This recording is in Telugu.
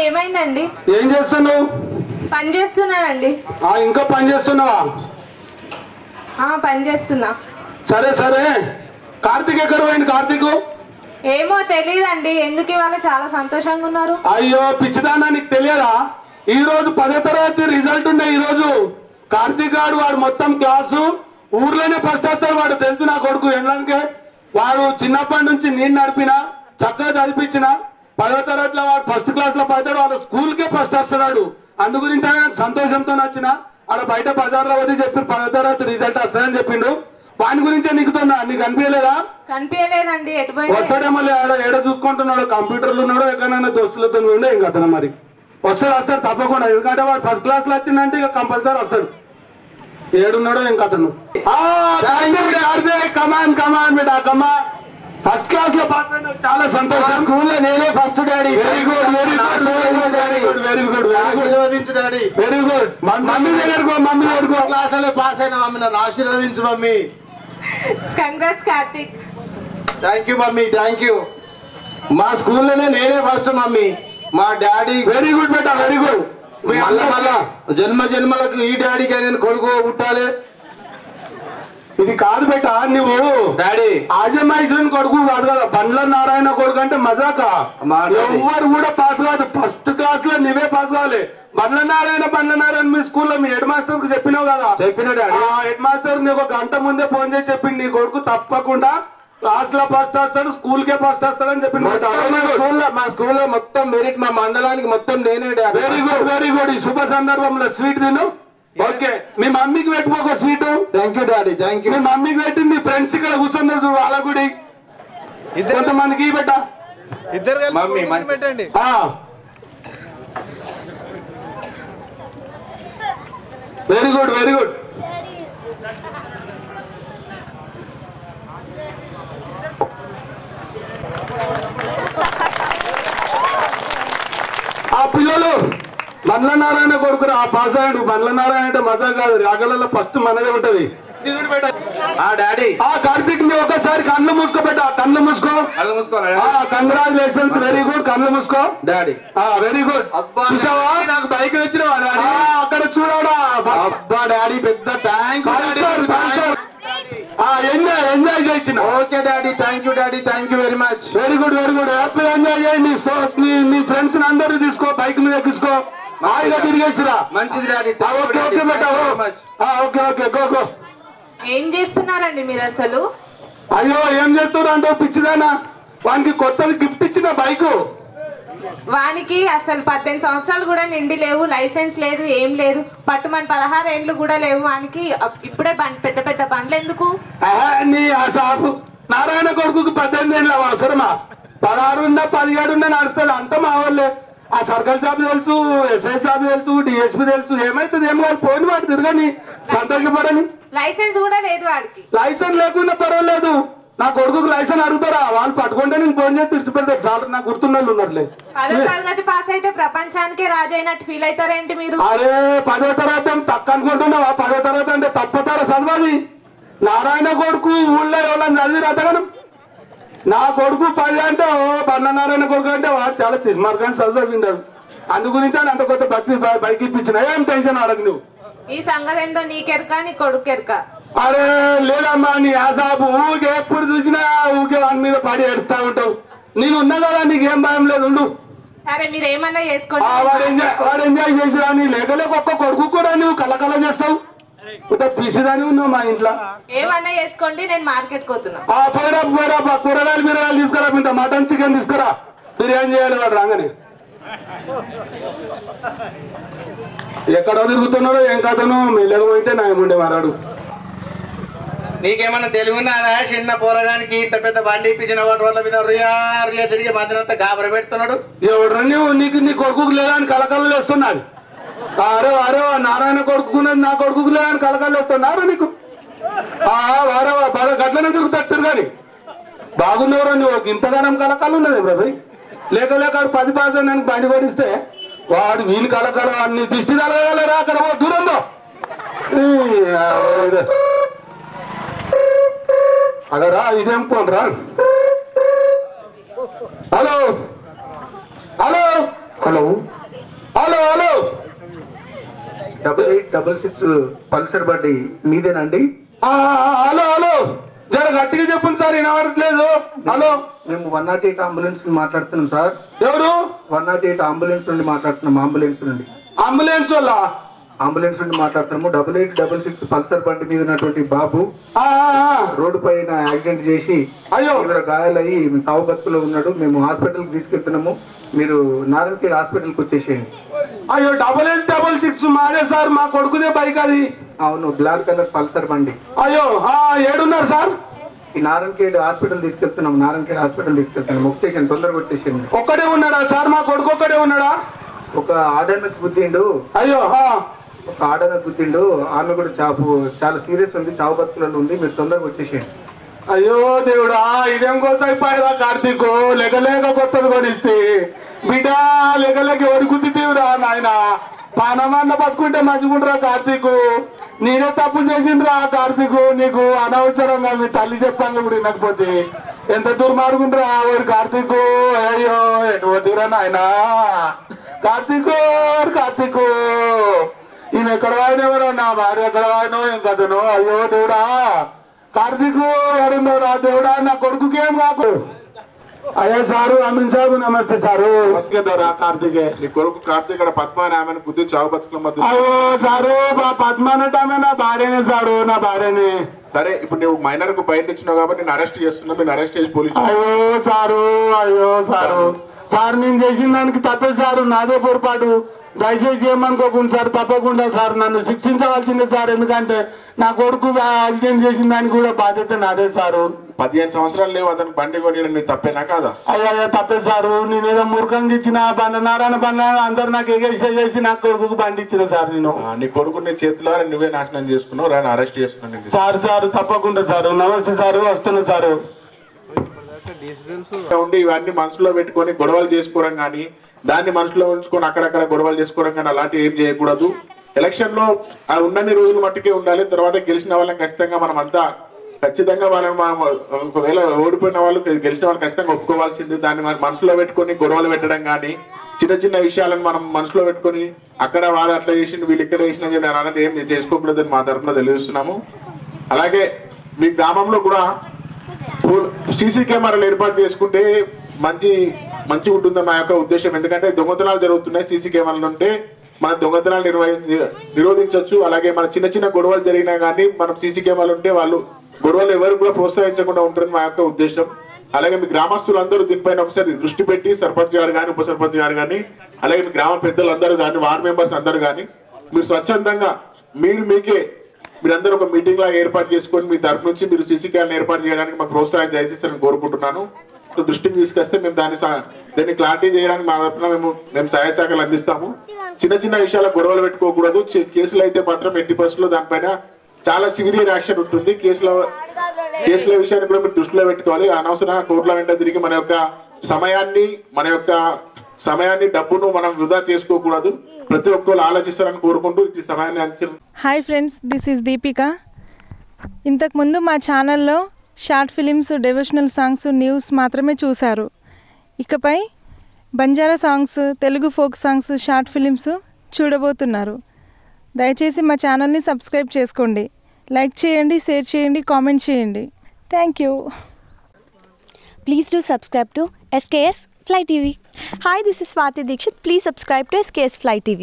ఏమైందండి? ఏం చేస్తున్నావు? పని చేస్తున్నానండి. ఇంకా పని చేస్తున్నావా? పని చేస్తున్నా. సరే సరే. కార్తీక్ ఎక్కడ పోయింది? కార్తీక్ ఏమో తెలియదండి. ఎందుకు ఇవాళ చాలా సంతోషంగా ఉన్నారు? అయ్యో పిచ్చిదానా, నీకు తెలియదా? ఈ రోజు 10వ తరగతి రిజల్ట్ ఉండే. ఈ రోజు కార్తీక్ గారు వాడు మొత్తం క్లాసు ఊర్లోనే ఫస్ట్ వస్తాడు. వాడు తెలుసు నా కొడుకు. ఎందుకంటే వాడు చిన్నప్పటి నుంచి నేను నడిపిన, చక్కగా చదివించిన. 10వ తరగతిలో వాడు ఫస్ట్ క్లాస్ లో పడతాడు. వాడు స్కూల్కే ఫస్ట్ వస్తున్నాడు. అందు గురించి నాకు సంతోషంతో వచ్చిన. ఆడ బయట బజార్లో వచ్చి చెప్పి 10వ తరగతి రిజల్ట్ వస్తాయని చెప్పిండు. వాని గురించే నీకుతున్నా. నీకు కనిపించలేదా? కనిపించలేదండి. వస్తాడేమో ఏడో చూసుకుంటున్నాడు. కంప్యూటర్లు ఉన్నాడు, ఎక్కడైనా దోస్తులతో ఉండే ఇంకా అతను మరి వస్తాడు తప్పకుండా. ఎందుకంటే వాడు ఫస్ట్ క్లాస్ లో వచ్చిందంటే ఇక కంపల్సరీ వస్తాడు. ఏడున్నాడో ఇంకా అతను. కమాన్ కమాన్ బేటా కమాన్. ఫస్ట్ క్లాస్ లో పాస్ అయినా చాలా సంతోషం. స్కూల్లో నేనే first daddy. Very good very good very good very good ఆశీర్వదించు డాడీ. Very good. మమ్మీ దగ్గరకు మమ్మీ దగ్గరకు క్లాస్ లో పాస్ అయిన మమ్మీ నన్ను ఆశీర్వదించు mummy. Congrats Karthik. Thank you mummy, thank you. మా స్కూల్లోనే నేనే ఫస్ట్ మమ్మీ. మా డాడీ వెరీ గుడ్ బేటా వెరీ గుడ్. మళ్ళా జన్మ జన్మలకు ఈ డాడీకి నేను కొడుకు పుట్టాలి. ఇది కాదు బేటా, నువ్వు డాడీ ఆజమాయిషన్ కొడుకు కాదు కదా. బండ్ల నారాయణ కొడుకు అంటే మజాక. ఎవరు కూడా పాస్ కాదు. ఫస్ట్ క్లాస్ లో నువ్వే పాస్ కావాలి. బండ్ల నారాయణ మీ స్కూల్లో మీ హెడ్ మాస్టర్ కు చెప్పినావు కదా? చెప్పిన డాడీ. హెడ్ మాస్టర్ నీకు 1 గంట ముందే ఫోన్ చేసి చెప్పింది నీ కొడుకు తప్పకుండా క్లాస్ లో ఫస్ట్ వస్తాడు, స్కూల్ కే ఫస్ట్ వస్తాడని చెప్పింది. మా స్కూల్లో మొత్తం మెరిట్ మా మండలానికి మొత్తం నేనే daddy. Very good very good. ఈ శుభ సందర్భంలో స్వీట్ తిను. ఓకే, మీ మమ్మీకి పెట్టుకోక sweet. Thank you daddy, thank you. మీ మమ్మీకి పెట్టి మీ ఫ్రెండ్స్ ఇక్కడ కూర్చున్నారు చూడు, వాళ్ళ గుడి కొంతమందికి పెట్టా. ఇద్దరు మమ్మీ పెట్టండి. Very good very good. ఆ పిల్లలు బండ్ల నారాయణ కొడుకురా పాస్ అయ్యాడు. బండ్ల నారాయణ అంటే మజా కాదు. రాగలలో ఫస్ట్ మనదే ఉంటది. డాడీ కార్తీక్ ని ఒకసారి కళ్ళు మూసుకోబెట్టా. కళ్ళు మూసుకో. కంగ్రాచులేషన్స్. Very good. కళ్ళు మూసుకో డాడీ. Very good. చూసావా నాకు బైక్ వచ్చిన అక్కడ చూడడా. అబ్బా డాడీ పెద్ద థ్యాంక్ ఎంజాయ్ ఎంజాయ్ చేయించిన. Okay daddy, thank you daddy, thank you very much. Very good very good. Happy enjoy చేయండి. నీ ఫ్రెండ్స్ అందరూ తీసుకో, బైక్ మీద తీసుకో, హాయిగా తిరిగేసిరా. మంచిది డాడీ. ఓకే ఓకే బేటా. Okay okay go go. ఏం చేస్తున్నారండి మీరు అసలు? అయ్యో ఏం చేస్తున్నారు అంటే పిచ్చిదానా, వానికి కొత్తది గిఫ్ట్ ఇచ్చిన బైక్. వానికి అసలు 18 సంవత్సరాలు కూడా నిండి లేవు, లైసెన్స్ లేదు, ఏం లేదు. పట్టుమని 16 ఏళ్ళు కూడా లేవు వానికి. ఇప్పుడే పెద్ద పెద్ద బండ్లు ఎందుకు? నీ ఆ సాపు నారాయణ కొడుకు 18 ఏళ్ళు అవసరమా? 16 ఉన్నా 17 ఉన్నా నడుస్తుంది. అంతా మా వాళ్ళే. ఆ సర్కల్ జాబ్ తెలుసు, ఎస్ఐ జాబ్ తెలుసు, డిఎస్పీ తెలుసు. ఏమైతుంది ఏం కాదు. పోయిన వాడు తిరగని సంతోషపడని. లైసెన్స్ కూడా లేదు వాడికి. లైసెన్స్ లేకుండా పర్వాలేదు. నా కొడుకు లైసెన్స్ అడుగుతారా? వాళ్ళు పట్టుకుంటే నేను ఫోన్ చేసి తిడిచిపెడతారు. సార్ నాకు గుర్తున్న వాళ్ళు ఉన్నట్లే. 10వ తరగతి పాస్ అయితే ప్రపంచానికే రాజు అయినట్టు ఫీల్ అవుతారేంటి మీరు? అరే 10వ తరగతి తక్కువ అనుకుంటున్నావా? 10వ తరగతి అంటే తప్పతారా చదవాలి? నారాయణ కొడుకు ఊళ్ళో ఎవరైనా చదివి రతగనం. నా కొడుకు 10 అంటే బండ్ల నారాయణ కొడుకు అంటే వాడు చాలా తిస్మార్గాన్ని చదివిండాడు. అందు గురించి అంత కొత్త బైక్ ఇప్పించిన. ఏం టెన్షన్ అడగ నువ్వు. ఈ సంగతి ఏందో నీకెరక నీ కొడుకు ఎరక. అరే లేదమ్మా, నీ ఆసాపు ఊకే ఎప్పుడు చూసినా ఊకే వాని మీద పడి ఏడుస్తా ఉంటావు. నేను ఉన్నా కదా, నీకేం భయం లేదు. ఉండు. సరే మీరు ఏమన్నా చేసుకోండి. వాడు ఎంజాయ్ చేసిరా. నీ లేకలేక ఒక్క కొడుకు కూడా నువ్వు కలకల చేస్తావు. పిసిదాని ఉన్నావు మా ఇంట్లో. ఏమన్నా చేసుకోండి, నేను మార్కెట్ పోతున్నా. పోయిరా కూరగాయలు మీరగాయలు తీసుకురా. ఇంత మటన్ చికెన్ తీసుకురా. బిర్యానీ చేయాలి వాడు రాగానే. ఎక్కడో తిరుగుతున్నాడో ఏం కథను. మెల్లగా పోయింటే నాయముండే మారాడు. నీకేమన్నా తెలుగున్నదా? చిన్న పోరగానికి ఇంత పెద్ద బండి ఇప్పించిన వాటి వల్ల మీద రుయా తిరిగి మధ్యనంతా గాబర పెడుతున్నాడు. ఎవడు నీకు నీ కొడుకు లేదా అని కలకలు వేస్తున్నాడు. అరే అరే నారాయణ కొడుకున్నది నా కొడుకు లేదా అని కలకలు వేస్తున్నారా నీకు? గట్లనే తిరుగుతారు కానీ బాగున్నవరా. నువ్వు ఇంతగానం కలకాలు ఉన్నది బ్రదర్. లేక 10 పాస్ నేను బండి పడిస్తే వాడు వీని కలకాల అన్ని దిష్టి తలగలరా. అక్కడ దూరంలో అగరా ఇదేం పోనరా. Hello hello hello hello hello 8866 Pulsar బండి మీదేనండి? హలో హలో జర గట్టిగా చెప్పండి సార్, వినవట్లేదు. హలో, మేము 108 అంబులెన్స్ నుండి మాట్లాడుతున్నాం సార్. ఎవరు? 108 అంబులెన్స్ నుండి మాట్లాడుతున్నాం. అంబులెన్స్ నుండి మాట్లాడుతున్నాము. 8866 పల్సర్ బండి మీద ఉన్నటువంటి బాబు రోడ్డు పైన యాక్సిడెంట్ చేసి అయ్యో గాయాలయ్యి సావు బతుకులో ఉన్నాడు. మేము హాస్పిటల్ కి తీసుకెళ్తున్నాము. మీరు నారాయణఖేడ్ హాస్పిటల్ కి వచ్చేసేయండి. అయ్యో 8866 మాదే సార్, మా కొడుకునే బైక్ అది. అవును, బ్లాక్ కలర్ పల్సర్ బండి. అయ్యో ఏడున్నారు సార్? ఈ నారాయణఖేడ్ హాస్పిటల్ తీసుకెళ్తున్నాం. నారాయణఖేడ్ హాస్పిటల్ తీసుకెళ్తున్నాం. వచ్చేసాను, తొందరగా వచ్చేసేయండి. ఒక్కడే ఉన్నాడా సార్? మా కొడుకు ఒక్కడే ఉన్నాడా? ఒక ఆడనకు గుద్దిండు. అయ్యో ఒక ఆడనకు గుద్దిండు. ఆమె కూడా చాలా సీరియస్ ఉంది, చావు బతుకులలో ఉంది. మీరు తొందరగా వచ్చేసేయండి. అయ్యో దేవుడా, ఇదేం కోసం అయిపోయారా కార్తీక్? లెగలేక కొత్తది కొనిస్తే బిడ్డ లెగలేక ఎవరి గుద్దితీవురా నాయన? పానమన్న బతుకుంటే మంచిగుంటరా కార్తీక్? నేనే తప్పు చేసిండ్రా కార్తీక్. నీకు అనవసరంగా మీ తల్లి చెప్పాను కూడా వినకపోతే ఎంత దుర్మార్గుండ్రా ఓరి కార్తీక్. అయ్యో ఎటు వద్దురా నాయన కార్తీక్. ఈయన ఎక్కడ వాడినెవరో, నా భార్య ఎక్కడ వాడినో ఏం కథను. అయ్యో దేవుడా, కార్తీక్ ఎవరున్నారా దేవుడా? నా కొడుకుకి ఏం కాకు. అయ్యా సారు, అమీన్ సాబు నమస్తే సారు. కార్తీకే నీ కొడుకు కార్తీక్ పద్మ అని ఆమెను బుద్ధి చావు బతుకుల మధ్య. అయ్యో సారు, పద్మ అంటే ఆమె నా భార్యనే సారు, నా భార్యనే. సరే, ఇప్పుడు నువ్వు మైనర్ కు బయట ఇచ్చినావు కాబట్టి నేను అరెస్ట్ చేస్తున్నా. నేను అరెస్ట్ చేసి పోలీసు. అయ్యో సారు సార్, నేను చేసిన దానికి తప్పే సారు, నాదే పొరపాటు. దయచేసి ఏమనుకోకుండా సార్, తప్పకుండా సార్ నన్ను శిక్షించవలసిందే సార్. ఎందుకంటే నా కొడుకు యాక్సిడెంట్ చేసిన దానికి కూడా బాధ్యత నాదే సారు. 15 సంవత్సరాలు లేవు అతను బండి కొనియడం నీ తప్పేనా కాదా? అయ్యా తప్పే సారు. నేనేదో మూర్ఖంగా ఇచ్చిన నారాయణ బండ అందరు నాకు ఎగేసే చేసి నా కొడుకు బండి ఇచ్చిన సార్. నేను నీ కొడుకు నీ చేతిలో నువ్వే నాశనం చేసుకున్నావు. రాని అరెస్ట్ చేస్తున్నాను సారు. తప్పకుండా సారు. నమస్తే సారు, వస్తున్నా సారు. ఉండి ఇవన్నీ మనసులో పెట్టుకొని గొడవలు చేసుకోవడం కానీ, దాన్ని మనసులో ఉంచుకొని అక్కడక్కడ గొడవలు చేసుకోవడం కానీ అలాంటివి ఏం చేయకూడదు. ఎలక్షన్ లో ఉన్నన్ని రోజులు మట్టుకే ఉండాలి. తర్వాత గెలిచిన వాళ్ళని ఖచ్చితంగా మనం అంతా ఖచ్చితంగా వాళ్ళని మనం ఒకవేళ ఓడిపోయిన వాళ్ళు గెలిచిన వాళ్ళు ఖచ్చితంగా ఒప్పుకోవాల్సింది. దాన్ని మనం మనసులో పెట్టుకొని గొడవలు పెట్టడం కానీ, చిన్న విషయాలను మనం మనసులో పెట్టుకొని అక్కడ వాళ్ళు అట్లా చేసి వీళ్ళు ఇక్కడ చేసిన అలాంటి ఏం చేసుకోకూడదని మా తరఫున తెలియజేస్తున్నాము. అలాగే మీ గ్రామంలో కూడా సీసీ కెమెరాలు ఏర్పాటు చేసుకుంటే మంచి ఉంటుందని మా యొక్క ఉద్దేశం. ఎందుకంటే దొంగతనాలు జరుగుతున్నాయి. సీసీ కెమెరాలు ఉంటే మన దొంగతనాలు నిరోధించవచ్చు. అలాగే మన చిన్న గొడవలు జరిగినా కానీ మనం సీసీ కెమెరాలు ఉంటే వాళ్ళు గొడవలు ఎవరు కూడా ప్రోత్సహించకుండా ఉంటారని మా యొక్క ఉద్దేశం. అలాగే మీ గ్రామస్తులందరూ దీనిపైన ఒకసారి దృష్టి పెట్టి సర్పంచ్ గారు కానీ, ఉప సర్పంచ్ గారు కానీ, అలాగే మీ గ్రామ పెద్దలందరూ కానీ, వార్డు మెంబర్స్ అందరూ కానీ మీరు స్వచ్ఛందంగా మీరందరూ ఒక మీటింగ్ లాగా ఏర్పాటు చేసుకొని మీ తరపు నుంచి మీరు సీసీ కెమెరాలు ఏర్పాటు చేయడానికి మాకు ప్రోత్సాహం దయచేసి కోరుకుంటున్నాను. దృష్టికి తీసుకొస్తే మేము దాన్ని క్లారిటీ చేయడానికి మా తరఫున మేము సహాయ శాఖలు అందిస్తాము. చిన్న విషయాలకు గొడవలు పెట్టుకోకూడదు. కేసులు అయితే మాత్రం ఎట్టి పరిస్థితుల్లో దానిపైన చాలా సివియర్ యాక్షన్ ఉంటుంది. కేసుల విషయాన్ని కూడా మీరు దృష్టిలో పెట్టుకోవాలి. అనవసరంగా కోర్టుల వెంట తిరిగి మన యొక్క సమయాన్ని డబ్బును మనం వృధా చేసుకోకూడదు. ప్రతి ఒక్కరు ఆలోచిస్తారని కోరుకుంటూ ఈ సమయాన్ని అందించారు. Hi friends, this is Deepika. ఇంతకుముందు మా ఛానల్లో short films, devotional songs, news మాత్రమే చూశారు. ఇకపై Banjara songs, Telugu folk songs, short films చూడబోతున్నారు. దయచేసి మా ఛానల్ని సబ్స్క్రైబ్ చేసుకోండి. లైక్ చేయండి, షేర్ చేయండి, కామెంట్ చేయండి. Thank you. Please do subscribe to SKS Fly TV. Hi, this is Swati Dikshit. Please subscribe to SKS Fly TV.